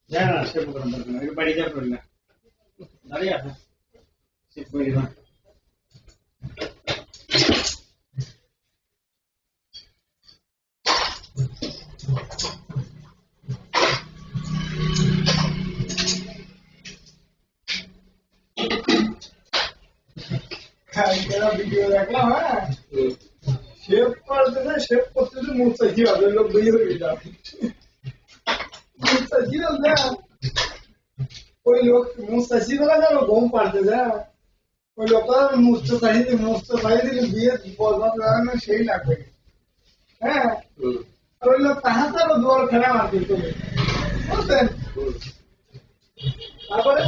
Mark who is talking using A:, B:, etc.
A: না সে বাড়ি যা করি না দাঁড়িয়ে আছে সে করি না ভিডিও দেখলাম হ্যাঁ শেভ করতে না শেভ করতে তো মুখ চাই হবে লোক বেরিয়ে হয়ে যাবে মুখ চাই না ওই লোক মুখ চাষি বেলা যাবো ঘুম পাড়তে যা ওই লোক মুখটা চাই দিলে বিয়ে বরবাদ লাগানো সেই লাগবে হ্যাঁ আর ওই লোক তাহার তো দুয়ার খেলা মারতে তুমি বুঝলেন তারপরে